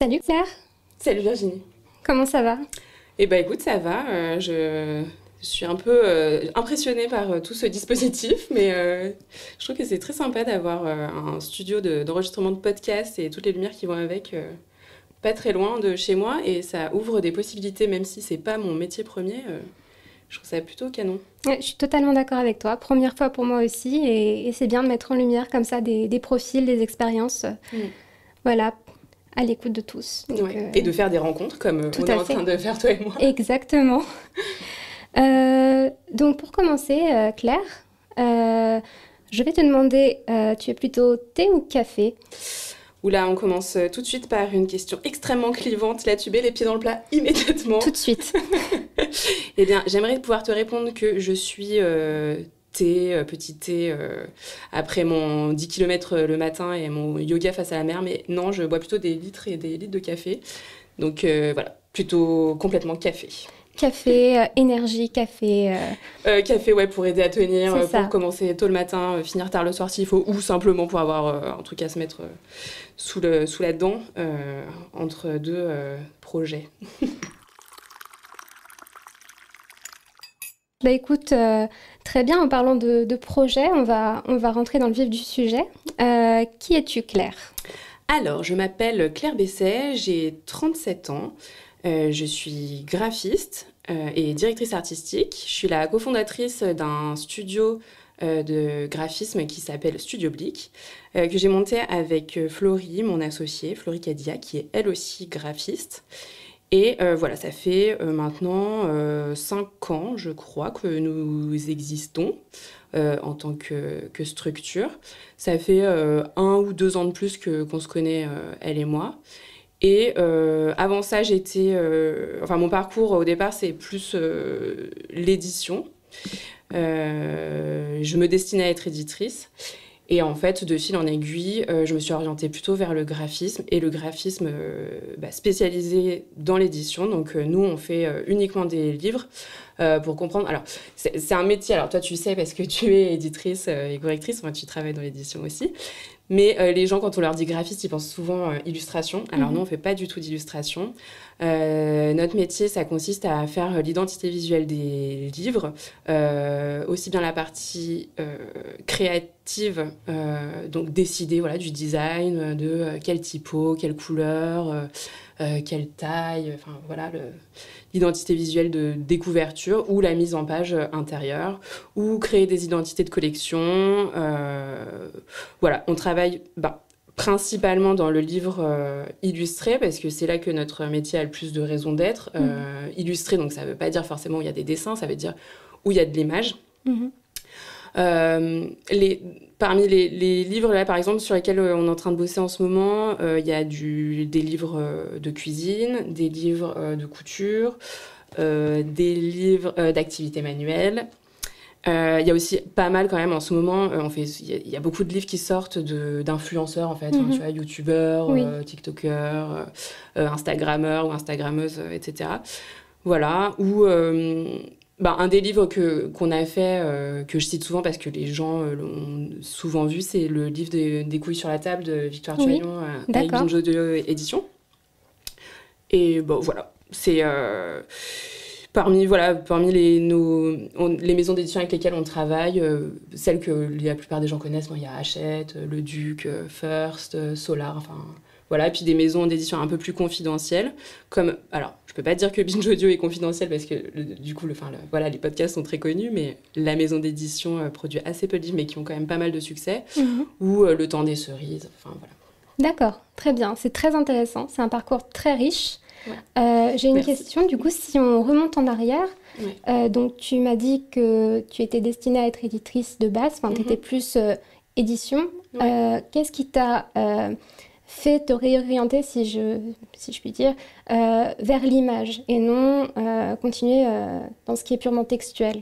Salut Claire, Salut Virginie. comment ça va? Eh ben écoute, ça va. Je suis un peu impressionnée par tout ce dispositif, mais je trouve que c'est très sympa d'avoir un studio d'enregistrement de podcast et toutes les lumières qui vont avec, pas très loin de chez moi, et ça ouvre des possibilités, même si c'est pas mon métier premier. Je trouve ça plutôt canon. Ouais, je suis totalement d'accord avec toi. Première fois pour moi aussi et c'est bien de mettre en lumière comme ça des profils, des expériences, Mm. voilà, à l'écoute de tous. Donc, Ouais. Et de faire des rencontres comme tout on est à en train fait. de faire toi et moi. Exactement. Donc pour commencer, Claire, euh, je vais te demander, tu es plutôt thé ou café? Oula, on commence tout de suite par une question extrêmement clivante. Là, tu mets les pieds dans le plat immédiatement. Tout de suite. Eh bien, j'aimerais pouvoir te répondre que je suis petit thé, après mon 10 km le matin et mon yoga face à la mer, mais non, je bois plutôt des litres et des litres de café. Donc voilà, plutôt complètement café. Café, énergie, café, Café, ouais, pour aider à tenir, c'est pour ça. commencer tôt le matin, finir tard le soir s'il faut, ou simplement pour avoir un truc à se mettre sous la dent entre deux projets. Bah écoute, très bien, en parlant de projet, on va rentrer dans le vif du sujet. Qui es-tu, Claire? Alors, je m'appelle Claire Besset, j'ai 37 ans, je suis graphiste et directrice artistique. Je suis la cofondatrice d'un studio de graphisme qui s'appelle Studio Blick, que j'ai monté avec Florie, mon associée, Florie Cadia, qui est elle aussi graphiste. Et voilà, ça fait maintenant 5 ans, je crois, que nous existons en tant que structure. Ça fait 1 ou 2 ans de plus qu'on se connaît, elle et moi. Et avant ça, enfin, mon parcours au départ, c'est plus l'édition. Je me destinais à être éditrice. Et en fait, de fil en aiguille, je me suis orientée plutôt vers le graphisme et le graphisme spécialisé dans l'édition. Donc, nous, on fait uniquement des livres pour comprendre. Alors, c'est un métier. Alors, toi, tu sais parce que tu es éditrice et correctrice. Enfin, tu travailles dans l'édition aussi. Mais les gens, quand on leur dit graphiste, ils pensent souvent illustration. Alors, nous, on ne fait pas du tout d'illustration. Notre métier, ça consiste à faire l'identité visuelle des livres, aussi bien la partie créative, donc décider voilà, du design, de quel typo, quelle couleur, quelle taille, enfin voilà, l'identité visuelle des couvertures ou la mise en page intérieure, ou créer des identités de collection. Voilà, on travaille principalement dans le livre illustré, parce que c'est là que notre métier a le plus de raison d'être. Illustré, donc ça ne veut pas dire forcément où il y a des dessins, ça veut dire où il y a de l'image. Mhm. Euh, les, Parmi les livres, là, par exemple, sur lesquels on est en train de bosser en ce moment, il y a des livres de cuisine, des livres de couture, des livres d'activité manuelle. Il y a aussi pas mal quand même en ce moment, il y a beaucoup de livres qui sortent d'influenceurs en fait, enfin, tu vois, youtubeurs, Oui. tiktokers, instagrammeurs ou instagrammeuses, etc. Voilà, ou un des livres qu'on a fait, que je cite souvent parce que les gens l'ont souvent vu, c'est le livre des couilles sur la table de Victoire Oui, Tuaillon avec d'accord. Binge de édition. Et bon, voilà, c'est parmi les maisons d'édition avec lesquelles on travaille, celles que la plupart des gens connaissent, il y a Hachette, Le Duc, First, Solar, enfin voilà, et puis des maisons d'édition un peu plus confidentielles, comme, alors je peux pas dire que Binge Audio est confidentiel parce que du coup, voilà, les podcasts sont très connus, mais la maison d'édition produit assez peu de livres, mais qui ont quand même pas mal de succès, Mhm. ou Le Temps des Cerises, enfin voilà. D'accord, très bien. C'est très intéressant. C'est un parcours très riche. Ouais. J'ai une Merci. question. Du coup, si on remonte en arrière, Ouais. donc tu m'as dit que tu étais destinée à être éditrice de base. Enfin, tu étais plus édition. Ouais. Qu'est-ce qui t'a fait te réorienter, si je puis dire, vers l'image et non continuer dans ce qui est purement textuel?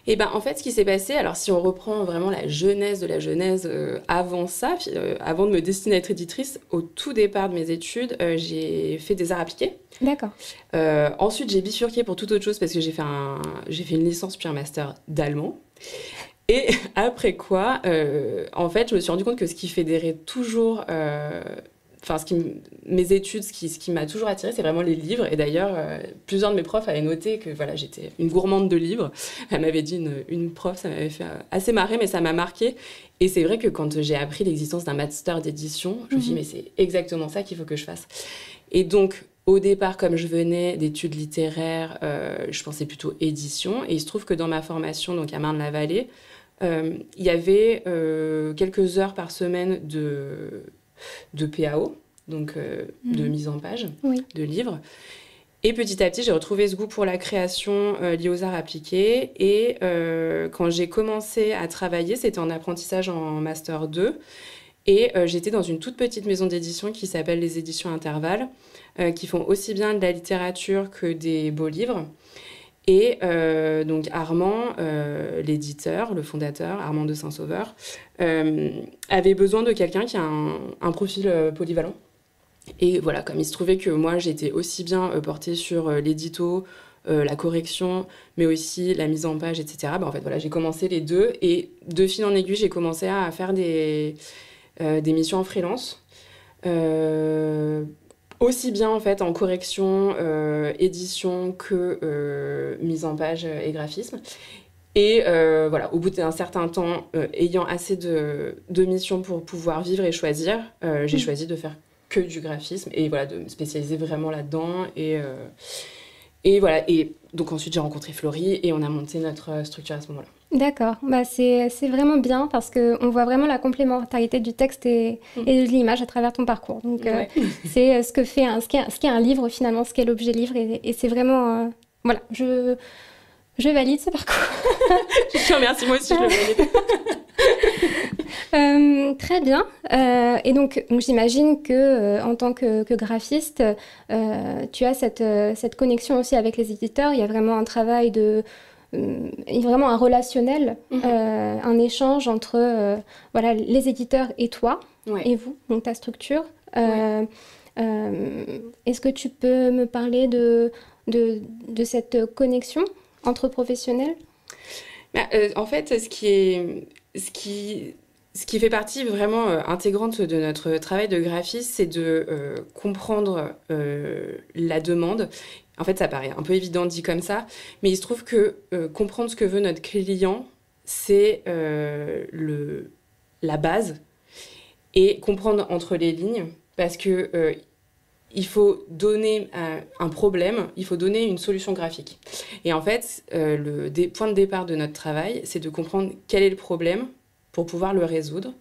Et ben en fait, ce qui s'est passé, alors si on reprend vraiment la genèse de la genèse avant ça, avant de me destiner à être éditrice, au tout départ de mes études, j'ai fait des arts appliqués. D'accord. Ensuite, j'ai bifurqué pour toute autre chose parce que j'ai fait une licence puis un master d'allemand. Et après quoi, en fait, je me suis rendu compte que ce qui fédérait toujours mes études, ce qui m'a toujours attirée, c'est vraiment les livres. Et d'ailleurs, plusieurs de mes profs avaient noté que voilà, j'étais une gourmande de livres. Elle m'avait dit, une prof, ça m'avait fait assez marrer, mais ça m'a marquée. Et c'est vrai que quand j'ai appris l'existence d'un master d'édition, je me suis dit, mais c'est exactement ça qu'il faut que je fasse. Et donc, au départ, comme je venais d'études littéraires, je pensais plutôt édition. Et il se trouve que dans ma formation, donc à Marne-la-Vallée, il y avait quelques heures par semaine de PAO, donc de mise en page de livres. Et petit à petit, j'ai retrouvé ce goût pour la création liée aux arts appliqués. Et quand j'ai commencé à travailler, c'était en apprentissage en Master 2. Et j'étais dans une toute petite maison d'édition qui s'appelle les Éditions Intervalles, qui font aussi bien de la littérature que des beaux livres. Et donc Armand, l'éditeur, le fondateur, Armand de Saint-Sauveur, avait besoin de quelqu'un qui a un profil polyvalent. Et voilà, comme il se trouvait que moi, j'étais aussi bien portée sur l'édito, la correction, mais aussi la mise en page, etc. En fait, voilà, j'ai commencé les deux. Et de fil en aiguille, j'ai commencé à faire des missions en freelance. Aussi bien en fait en correction, édition que mise en page et graphisme. Et voilà, au bout d'un certain temps, ayant assez de missions pour pouvoir vivre et choisir, j'ai choisi de faire que du graphisme et voilà, de me spécialiser vraiment là-dedans. Et voilà, et donc ensuite j'ai rencontré Florie et on a monté notre structure à ce moment-là. D'accord, c'est vraiment bien parce qu'on voit vraiment la complémentarité du texte et de l'image à travers ton parcours. Donc c'est ce qu'est un livre finalement, ce qu'est l'objet livre et c'est vraiment... voilà, je valide ce parcours. Je te remercie, moi aussi je le valide. Très bien. Et donc j'imagine que en tant que graphiste, tu as cette connexion aussi avec les éditeurs. Il y a vraiment un travail vraiment un relationnel, un échange entre voilà, les éditeurs et toi, et vous, donc ta structure. Est-ce que tu peux me parler de cette connexion entre professionnels ? En fait, ce qui fait partie vraiment intégrante de notre travail de graphiste, c'est de comprendre la demande. En fait, ça paraît un peu évident dit comme ça, mais il se trouve que comprendre ce que veut notre client, c'est la base. Et comprendre entre les lignes, parce que il faut donner un problème, il faut donner une solution graphique. Et en fait, le point de départ de notre travail, c'est de comprendre quel est le problème pour pouvoir le résoudre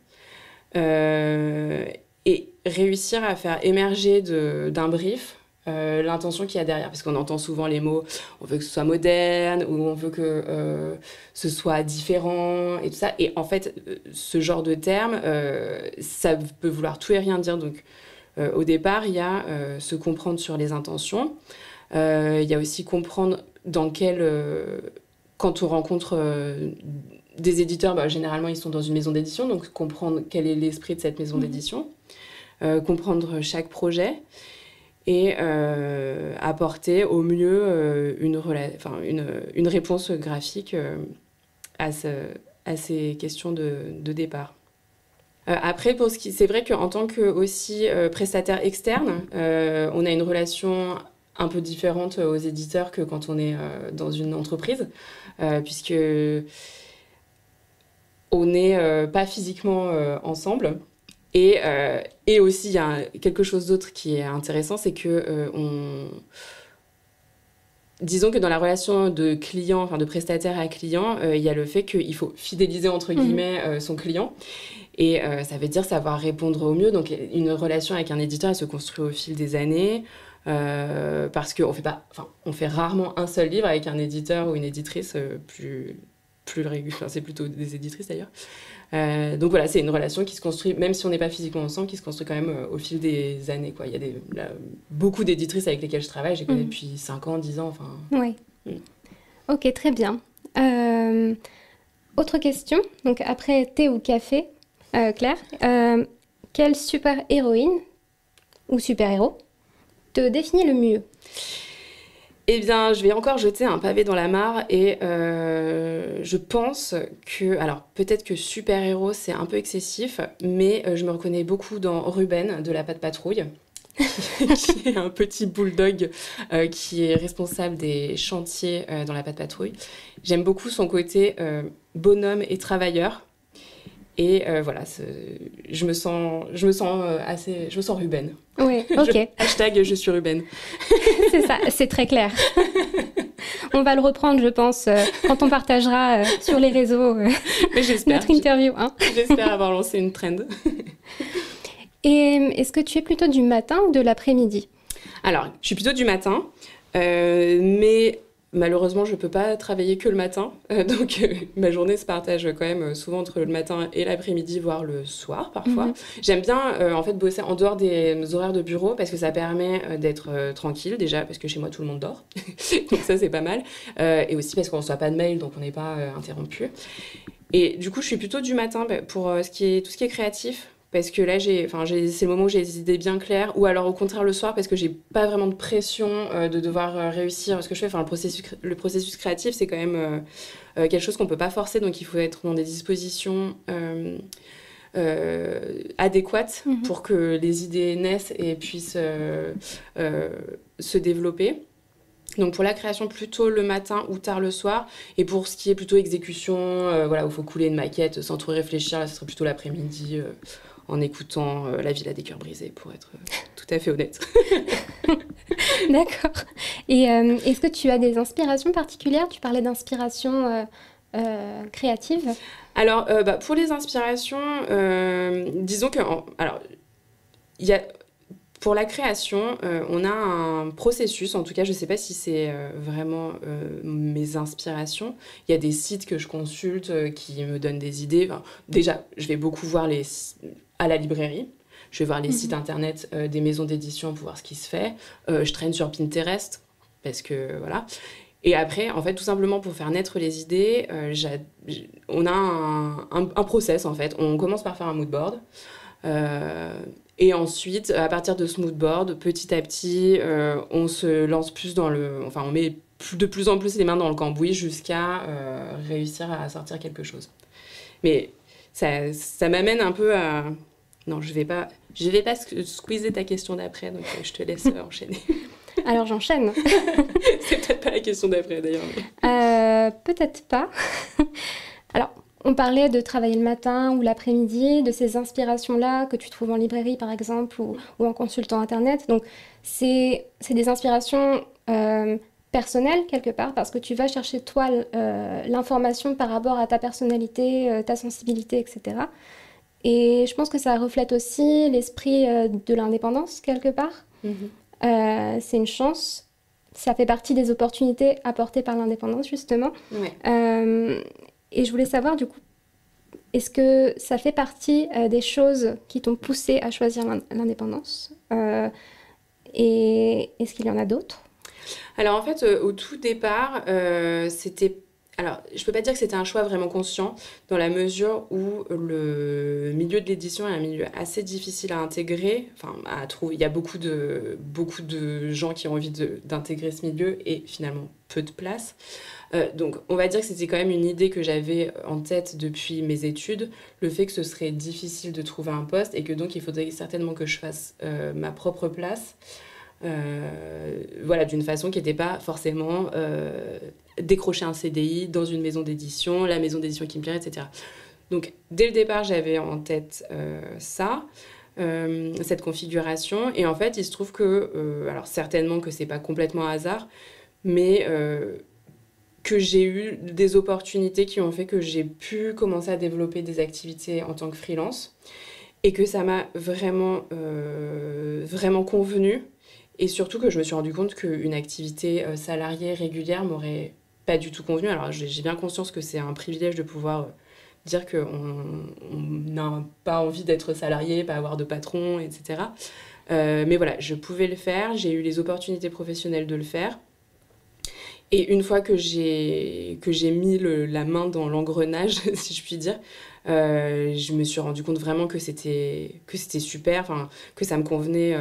et réussir à faire émerger d'un brief l'intention qu'il y a derrière. Parce qu'on entend souvent les mots, on veut que ce soit moderne, ou on veut que ce soit différent, et tout ça. Et en fait, ce genre de termes, ça peut vouloir tout et rien dire. Donc, au départ, il y a se comprendre sur les intentions. Il y a aussi comprendre quand on rencontre des éditeurs, généralement, ils sont dans une maison d'édition, donc comprendre quel est l'esprit de cette maison d'édition, comprendre chaque projet, et apporter au mieux une réponse graphique à ces questions de départ. Après, c'est vrai qu'en tant que aussi prestataire externe, on a une relation un peu différente aux éditeurs que quand on est dans une entreprise, puisque on n'est pas physiquement ensemble. Et aussi, il y a quelque chose d'autre qui est intéressant, c'est que disons que dans la relation de client, enfin de prestataire à client, il y a le fait qu'il faut fidéliser entre guillemets son client. Et ça veut dire savoir répondre au mieux. Donc une relation avec un éditeur, elle se construit au fil des années. Parce qu'on on fait rarement un seul livre avec un éditeur ou une éditrice plus régulier. Enfin, c'est plutôt des éditrices d'ailleurs. Donc voilà, c'est une relation qui se construit, même si on n'est pas physiquement ensemble, qui se construit quand même au fil des années, quoi. Il y a beaucoup d'éditrices avec lesquelles je travaille, j'ai connu depuis 5 ans, 10 ans, enfin... Oui. Ok, très bien. Autre question, donc après thé ou café, Claire, quelle super-héroïne ou super-héros te définit le mieux ? Eh bien, je vais encore jeter un pavé dans la mare et je pense que... Alors, peut-être que super-héros, c'est un peu excessif, mais je me reconnais beaucoup dans Ruben de la Patte Patrouille, qui est un petit bulldog qui est responsable des chantiers dans la Patte Patrouille. J'aime beaucoup son côté bonhomme et travailleur. Et voilà, je me sens Ruben. Oui, ok. Hashtag je suis Ruben. C'est ça, c'est très clair. On va le reprendre, je pense, quand on partagera sur les réseaux notre interview. Hein. J'espère avoir lancé une trend. Et est-ce que tu es plutôt du matin ou de l'après-midi? Alors, je suis plutôt du matin, mais malheureusement, je ne peux pas travailler que le matin. Donc, ma journée se partage quand même souvent entre le matin et l'après-midi, voire le soir parfois. J'aime bien en fait bosser en dehors des horaires de bureau parce que ça permet d'être tranquille déjà, parce que chez moi, tout le monde dort. Donc ça, c'est pas mal. Et aussi parce qu'on ne reçoit pas de mail, donc on n'est pas interrompu. Et du coup, je suis plutôt du matin pour tout ce qui est créatif. Parce que là, c'est le moment où j'ai des idées bien claires, ou alors au contraire le soir, parce que j'ai pas vraiment de pression de devoir réussir ce que je fais. Enfin, le processus créatif, c'est quand même quelque chose qu'on peut pas forcer, donc il faut être dans des dispositions adéquates pour que les idées naissent et puissent se développer. Donc pour la création, plutôt le matin ou tard le soir. Et pour ce qui est plutôt exécution, où il faut couler une maquette sans trop réfléchir, là, ce serait plutôt l'après-midi en écoutant La Villa des Cœurs Brisés, pour être tout à fait honnête. D'accord. Et est-ce que tu as des inspirations particulières? Tu parlais d'inspiration créative. Alors, pour les inspirations, disons que... il y a... Pour la création, on a un processus, en tout cas, je ne sais pas si c'est vraiment mes inspirations. Il y a des sites que je consulte qui me donnent des idées. Enfin, déjà, je vais beaucoup voir à la librairie. Je vais voir les sites internet des maisons d'édition pour voir ce qui se fait. Je traîne sur Pinterest, parce que voilà. Et après, en fait, tout simplement pour faire naître les idées, on a un process, en fait. On commence par faire un mood board. Et ensuite, à partir de ce mood board, petit à petit, on se lance plus on met de plus en plus les mains dans le cambouis jusqu'à réussir à sortir quelque chose. Mais ça m'amène un peu à... Non, je vais pas squeezer ta question d'après, donc je te laisse enchaîner. Alors j'enchaîne. C'est peut-être pas la question d'après d'ailleurs. Peut-être pas. Alors... On parlait de travailler le matin ou l'après-midi, de ces inspirations-là que tu trouves en librairie, par exemple, ou en consultant Internet. Donc, c'est des inspirations personnelles, quelque part, parce que tu vas chercher, toi, l'information par rapport à ta personnalité, ta sensibilité, etc. Et je pense que ça reflète aussi l'esprit de l'indépendance, quelque part. C'est une chance. Ça fait partie des opportunités apportées par l'indépendance, justement. Ouais. Et je voulais savoir, du coup, est-ce que ça fait partie des choses qui t'ont poussé à choisir l'indépendance et est-ce qu'il y en a d'autres? Alors, en fait, au tout départ, c'était... Alors, je peux pas dire que c'était un choix vraiment conscient, dans la mesure où le milieu de l'édition est un milieu assez difficile à intégrer, enfin, à trouver. Il y a beaucoup de gens qui ont envie d'intégrer ce milieu et finalement peu de place. Donc, on va dire que c'était quand même une idée que j'avais en tête depuis mes études, le fait que ce serait difficile de trouver un poste et que donc il faudrait certainement que je fasse ma propre place. D'une façon qui n'était pas forcément décrocher un CDI dans une maison d'édition, la maison d'édition qui me plairait, etc. Donc, dès le départ, j'avais en tête cette configuration. Et en fait, il se trouve que, alors certainement que c'est pas complètement un hasard, mais que j'ai eu des opportunités qui ont fait que j'ai pu commencer à développer des activités en tant que freelance et que ça m'a vraiment, vraiment convenu. Et surtout que je me suis rendu compte qu'une activité salariée régulière m'aurait pas du tout convenu. Alors j'ai bien conscience que c'est un privilège de pouvoir dire qu'on n'a pas envie d'être salarié, pas avoir de patron, etc. Mais voilà, je pouvais le faire, j'ai eu les opportunités professionnelles de le faire. Et une fois que j'ai mis la main dans l'engrenage, si je puis dire, je me suis rendu compte vraiment que c'était super, que ça me convenait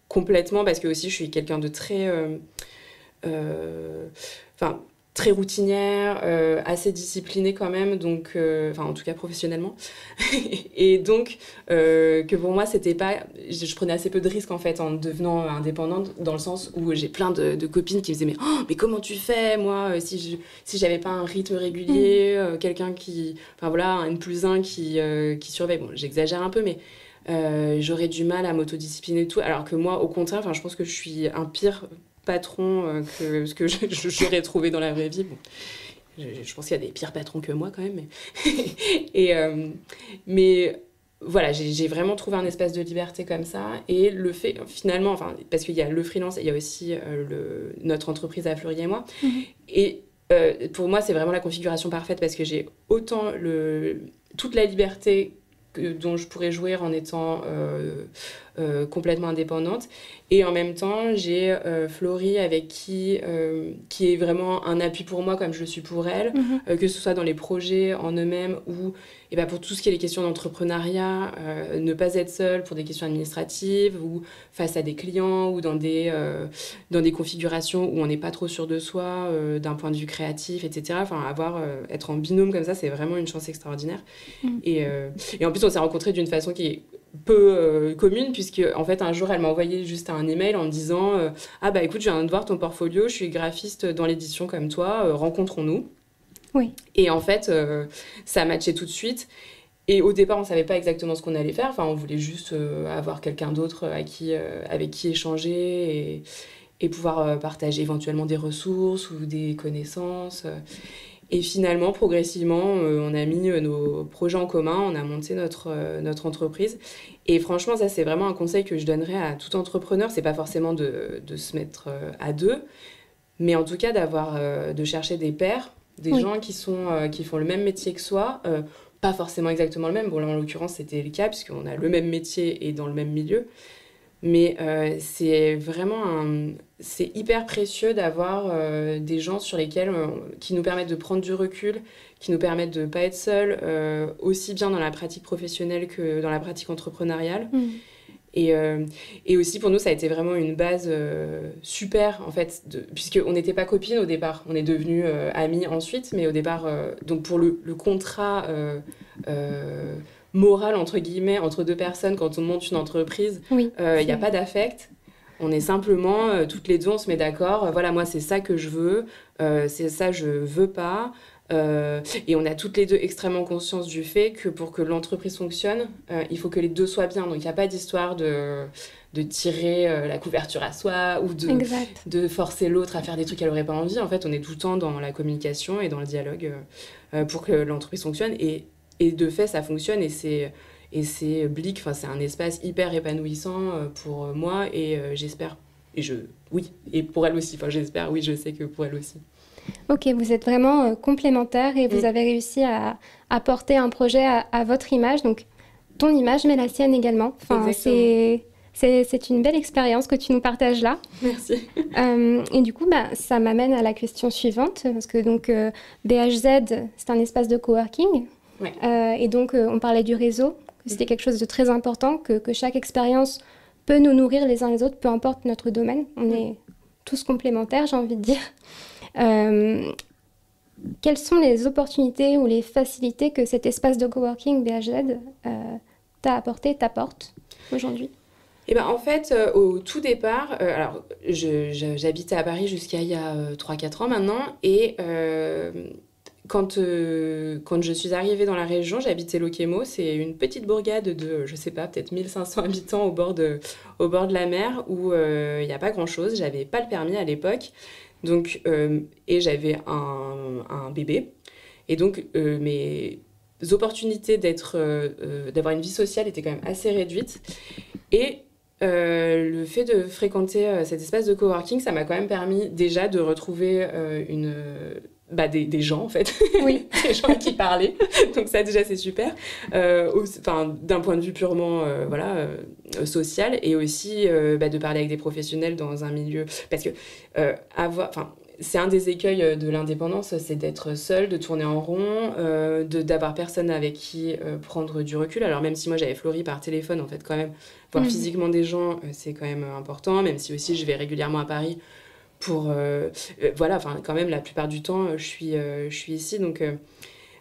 complètement, parce que aussi je suis quelqu'un de très enfin, très routinière, assez disciplinée quand même, donc, enfin en tout cas professionnellement. Et donc, que pour moi, c'était pas... Je prenais assez peu de risques en fait en devenant indépendante, dans le sens où j'ai plein de copines qui me disaient mais comment tu fais, moi, si j'avais pas un rythme régulier, quelqu'un qui... Enfin voilà, un N+1 qui surveille. Bon, j'exagère un peu, mais... j'aurais du mal à m'autodiscipliner et tout, alors que moi, au contraire, je pense que je suis un pire patron que ce que j'aurais trouvé dans la vraie vie. Bon, je pense qu'il y a des pires patrons que moi quand même. Mais voilà, j'ai vraiment trouvé un espace de liberté comme ça. Et le fait, finalement, enfin, parce qu'il y a le freelance et il y a aussi notre entreprise à Fleury et moi. Et pour moi, c'est vraiment la configuration parfaite parce que j'ai autant toute la liberté dont je pourrais jouir en étant complètement indépendante. Et en même temps, j'ai Florie avec qui est vraiment un appui pour moi comme je le suis pour elle, que ce soit dans les projets en eux-mêmes ou pour tout ce qui est les questions d'entrepreneuriat, ne pas être seule pour des questions administratives ou face à des clients ou dans des configurations où on n'est pas trop sûr de soi d'un point de vue créatif, etc. Enfin, être en binôme comme ça, c'est vraiment une chance extraordinaire. Et en plus, on s'est rencontrés d'une façon qui est peu commune, puisque en fait un jour elle m'a envoyé juste un email en me disant ah bah écoute, je viens de voir ton portfolio, je suis graphiste dans l'édition comme toi, rencontrons-nous. Oui. Et en fait ça a matché tout de suite. Et au départ on savait pas exactement ce qu'on allait faire, enfin on voulait juste avoir quelqu'un d'autre avec qui échanger et pouvoir partager éventuellement des ressources ou des connaissances. Et finalement, progressivement, on a mis nos projets en commun, on a monté notre entreprise. Et franchement, ça, c'est vraiment un conseil que je donnerais à tout entrepreneur. C'est pas forcément de se mettre à deux, mais en tout cas de chercher des pairs, des gens qui font le même métier que soi, pas forcément exactement le même. Bon, là, en l'occurrence, c'était le cas, puisqu'on a le même métier et dans le même milieu. Mais c'est vraiment c'est hyper précieux d'avoir des gens sur lesquels qui nous permettent de prendre du recul, qui nous permettent de ne pas être seuls, aussi bien dans la pratique professionnelle que dans la pratique entrepreneuriale. Et aussi pour nous, ça a été vraiment une base super, en fait, puisqu'on n'était pas copines au départ. On est devenues amies ensuite, mais au départ, donc pour le contrat... morale entre guillemets entre deux personnes quand on monte une entreprise, il n'y a pas d'affect, on est simplement toutes les deux, on se met d'accord, voilà, moi c'est ça que je veux, c'est ça je veux pas, et on a toutes les deux extrêmement conscience du fait que pour que l'entreprise fonctionne, il faut que les deux soient bien, donc il n'y a pas d'histoire de tirer la couverture à soi ou de forcer l'autre à faire des trucs qu'elle n'aurait pas envie. En fait, on est tout le temps dans la communication et dans le dialogue pour que l'entreprise fonctionne. Et de fait, ça fonctionne et c'est Blic, enfin, c'est un espace hyper épanouissant pour moi et j'espère, et pour elle aussi, enfin j'espère, oui, je sais que pour elle aussi. Ok, vous êtes vraiment complémentaires et vous avez réussi à porter un projet à votre image, donc ton image mais la sienne également. Enfin, c'est une belle expérience que tu nous partages là. Merci. Et du coup, ça m'amène à la question suivante, parce que donc BHZ, c'est un espace de coworking. Ouais. Et donc, on parlait du réseau, que c'était quelque chose de très important, que chaque expérience peut nous nourrir les uns les autres, peu importe notre domaine. On est tous complémentaires, j'ai envie de dire. Quelles sont les opportunités ou les facilités que cet espace de coworking BHZ t'apporte aujourd'hui ? En fait, au tout départ, alors j'habitais à Paris jusqu'à il y a 3-4 ans maintenant, et... Quand je suis arrivée dans la région, j'habitais Locquémau, c'est une petite bourgade de, je sais pas, peut-être 1500 habitants au bord de la mer où il n'y a pas grand-chose. J'avais pas le permis à l'époque, donc, et j'avais un bébé. Et donc, mes opportunités d'avoir une vie sociale étaient quand même assez réduites. Et le fait de fréquenter cet espace de coworking, ça m'a quand même permis déjà de retrouver des gens en fait, des gens qui parlaient, donc ça déjà c'est super, d'un point de vue purement social, et aussi de parler avec des professionnels dans un milieu, parce que c'est un des écueils de l'indépendance, c'est d'être seul, de tourner en rond, d'avoir personne avec qui prendre du recul. Alors même si moi j'avais Florie par téléphone, en fait quand même, voir physiquement des gens, c'est quand même important, même si aussi je vais régulièrement à Paris pour voilà, enfin quand même la plupart du temps je suis ici, donc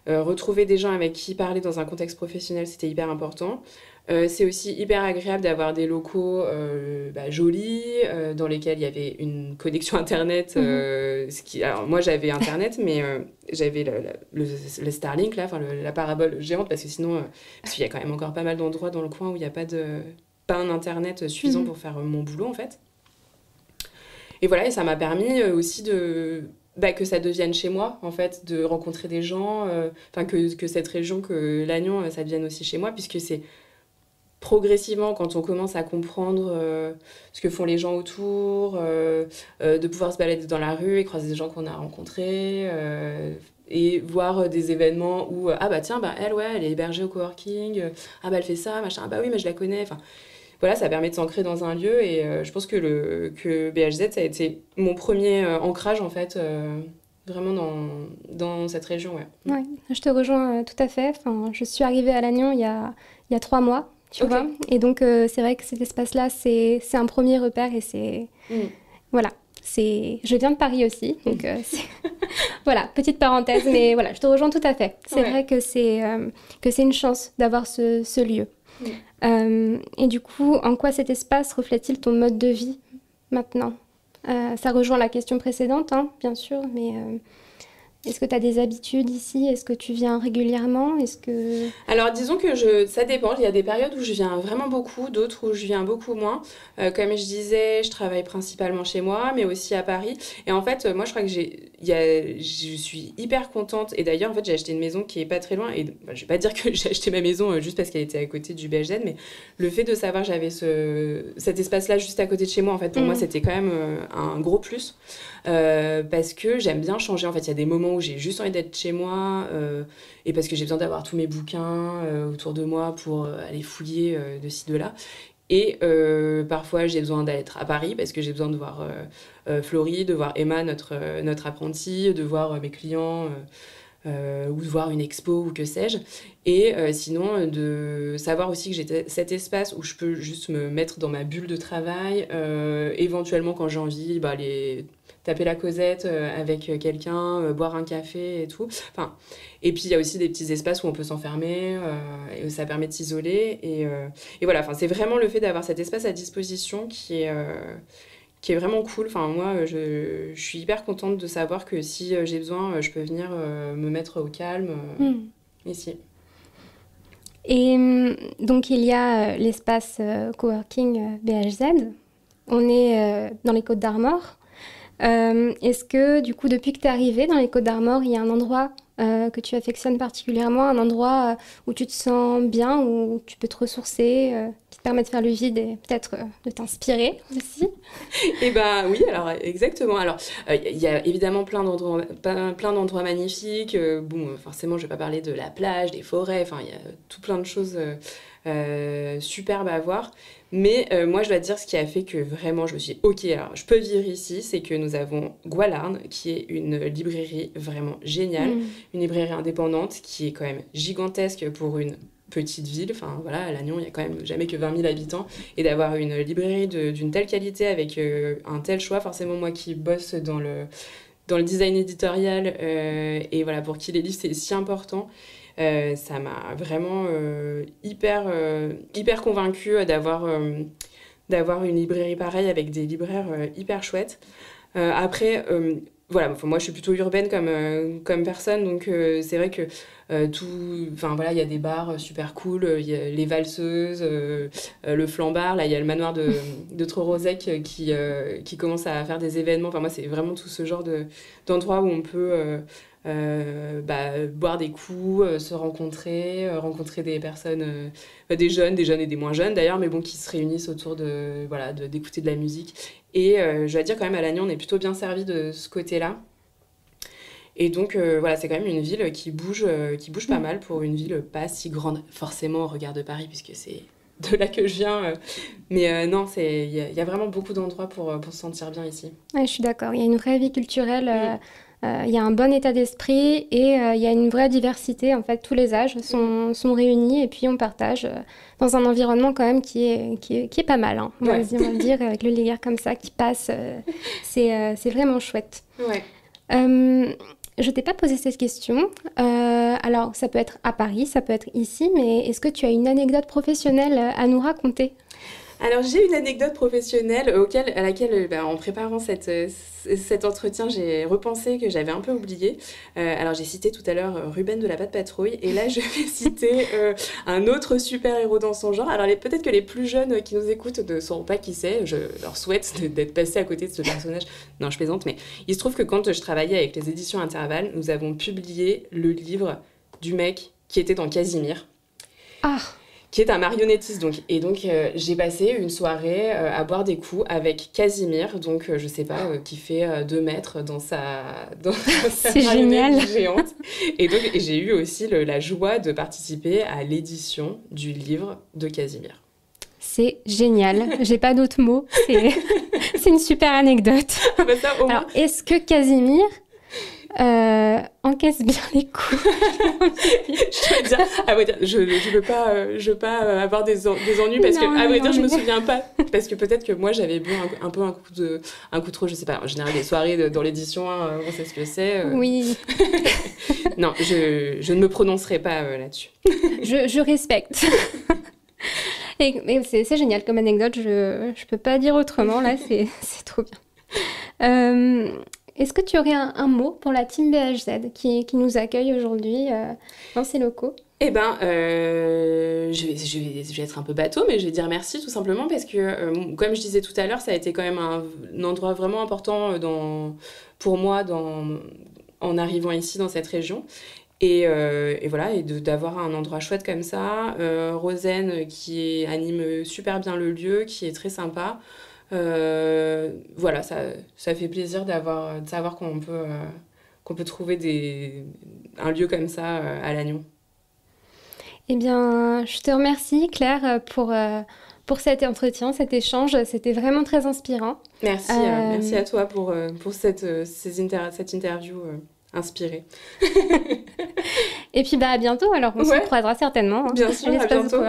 retrouver des gens avec qui parler dans un contexte professionnel, c'était hyper important. C'est aussi hyper agréable d'avoir des locaux jolis, dans lesquels il y avait une connexion Internet. Alors, moi, j'avais Internet, mais j'avais le Starlink, là, la parabole géante, parce que sinon, parce qu'il y a quand même encore pas mal d'endroits dans le coin où il n'y a pas un Internet suffisant pour faire mon boulot, en fait. Et voilà, et ça m'a permis aussi que ça devienne chez moi, en fait, de rencontrer des gens, que cette région, que Lannion, ça devienne aussi chez moi, puisque c'est progressivement, quand on commence à comprendre ce que font les gens autour, de pouvoir se balader dans la rue et croiser des gens qu'on a rencontrés, et voir des événements où ah bah tiens, elle est hébergée au coworking, ah bah elle fait ça, machin, ah bah oui mais je la connais, enfin voilà, ça permet de s'ancrer dans un lieu, et je pense que BHZ, ça a été mon premier ancrage, en fait, vraiment dans cette région. Ouais, je te rejoins tout à fait. Enfin, je suis arrivée à Lannion il y a 3 mois, tu vois. Et donc, c'est vrai que cet espace-là, c'est un premier repère, et c'est... Voilà. Je viens de Paris aussi, donc voilà, petite parenthèse, mais voilà, je te rejoins tout à fait. C'est vrai que c'est une chance d'avoir ce lieu. Et du coup, en quoi cet espace reflète-t-il ton mode de vie maintenant? Ça rejoint la question précédente, hein, bien sûr, mais est-ce que tu as des habitudes ici? Est-ce que tu viens régulièrement? Alors, disons que ça dépend. Il y a des périodes où je viens vraiment beaucoup, d'autres où je viens beaucoup moins. Comme je disais, je travaille principalement chez moi, mais aussi à Paris. Et en fait, moi, je crois que je suis hyper contente. Et d'ailleurs, en fait, j'ai acheté une maison qui est pas très loin. Et je vais pas dire que j'ai acheté ma maison juste parce qu'elle était à côté du BHZ, mais le fait de savoir que j'avais cet espace-là juste à côté de chez moi, en fait, pour moi, c'était quand même un gros plus. Parce que j'aime bien changer. En fait, il y a des moments où j'ai juste envie d'être chez moi, et parce que j'ai besoin d'avoir tous mes bouquins autour de moi pour aller fouiller de ci, de là. Et parfois, j'ai besoin d'être à Paris parce que j'ai besoin de voir Florie, de voir Emma, notre apprentie, de voir mes clients, ou de voir une expo ou que sais-je. Et sinon, de savoir aussi que j'ai cet espace où je peux juste me mettre dans ma bulle de travail, éventuellement quand j'ai envie, taper la causette avec quelqu'un, boire un café et tout. Enfin, et puis il y a aussi des petits espaces où on peut s'enfermer, et ça permet de s'isoler. Et voilà, enfin, c'est vraiment le fait d'avoir cet espace à disposition qui est vraiment cool. Enfin, moi, je suis hyper contente de savoir que si j'ai besoin, je peux venir me mettre au calme ici. Et donc, il y a l'espace coworking BHZ. On est dans les Côtes-d'Armor. Est-ce que, du coup, depuis que tu es arrivée dans les Côtes-d'Armor, il y a un endroit que tu affectionnes particulièrement, un endroit où tu te sens bien, où tu peux te ressourcer, qui te permet de faire le vide et peut-être de t'inspirer aussi? Eh ben oui, alors exactement. Alors, il y a évidemment plein d'endroits magnifiques. Bon, forcément, je vais pas parler de la plage, des forêts. Enfin, il y a tout plein de choses superbes à voir. Mais moi, je dois te dire, ce qui a fait que vraiment, je me suis dit, ok, alors je peux vivre ici, c'est que nous avons Gwalarn, qui est une librairie vraiment géniale, une librairie indépendante qui est quand même gigantesque pour une petite ville. Enfin, voilà, à Lannion, il n'y a quand même jamais que 20 000 habitants. Et d'avoir une librairie d'une telle qualité, avec un tel choix, forcément, moi qui bosse dans le design éditorial, et voilà, pour qui les livres, c'est si important. Ça m'a vraiment hyper convaincue d'avoir une librairie pareille avec des libraires hyper chouettes. Après, voilà, moi je suis plutôt urbaine comme personne, donc c'est vrai que il y a des bars super cool, il y a les valseuses, le flambard, là il y a le manoir de Trorozec qui commence à faire des événements. Enfin moi c'est vraiment tout ce genre d'endroit où on peut boire des coups, se rencontrer des personnes, des jeunes et des moins jeunes d'ailleurs, mais bon, qui se réunissent autour d'écouter de la musique. Et je dois dire quand même, à Lannion, on est plutôt bien servi de ce côté-là. Et donc voilà, c'est quand même une ville qui bouge pas mal pour une ville pas si grande forcément au regard de Paris, puisque c'est de là que je viens. Mais non, il y a vraiment beaucoup d'endroits pour se sentir bien ici. Ouais, je suis d'accord, il y a une vraie vie culturelle il y a un bon état d'esprit et il y a une vraie diversité. En fait, tous les âges sont réunis et puis on partage dans un environnement quand même qui est pas mal. Hein. On va le dire, avec le Liguerre comme ça qui passe, c'est vraiment chouette. Ouais. Je t'ai pas posé cette question. Alors, ça peut être à Paris, ça peut être ici, mais est-ce que tu as une anecdote professionnelle à nous raconter ? Alors, j'ai une anecdote professionnelle à laquelle, en préparant cet entretien, j'ai repensé que j'avais un peu oublié. Alors, j'ai cité tout à l'heure Ruben de la Patte Patrouille, et là, je vais citer un autre super-héros dans son genre. Alors, peut-être que les plus jeunes qui nous écoutent ne sauront pas qui c'est. Je leur souhaite d'être passés à côté de ce personnage. Non, je plaisante, mais il se trouve que quand je travaillais avec les éditions Intervalle, nous avons publié le livre du mec qui était dans Casimir. Ah! Qui est un marionnettiste. Donc, j'ai passé une soirée à boire des coups avec Casimir, donc je sais pas, qui fait 2 mètres dans sa marionnette géante. Et donc, j'ai eu aussi la joie de participer à l'édition du livre de Casimir. C'est génial, j'ai pas d'autres mots, c'est une super anecdote. Ah bah ça, Alors, est-ce que Casimir encaisse bien les coups? Je dois dire, je veux pas avoir des ennuis parce que, à vrai dire, je me souviens pas. Parce que peut-être que moi, j'avais bu un coup trop, je sais pas. En général, les soirées dans l'édition, on sait ce que c'est. Oui. Non, je ne me prononcerai pas là-dessus. Je respecte. Et c'est génial comme anecdote, je peux pas dire autrement, là, c'est trop bien. Est-ce que tu aurais un mot pour la team BHZ qui nous accueille aujourd'hui dans ces locaux? Eh ben, je vais être un peu bateau, mais je vais dire merci tout simplement parce que, comme je disais tout à l'heure, ça a été quand même un endroit vraiment important pour moi en arrivant ici dans cette région. Et voilà, et d'avoir un endroit chouette comme ça. Rosen qui anime super bien le lieu, qui est très sympa. Voilà, ça fait plaisir de savoir qu'on peut trouver un lieu comme ça à Lannion. Eh bien, je te remercie Claire pour cet entretien, cet échange. C'était vraiment très inspirant. Merci à toi pour cette interview inspirée. Et puis à bientôt, alors on se croisera certainement. Bien sûr, à bientôt.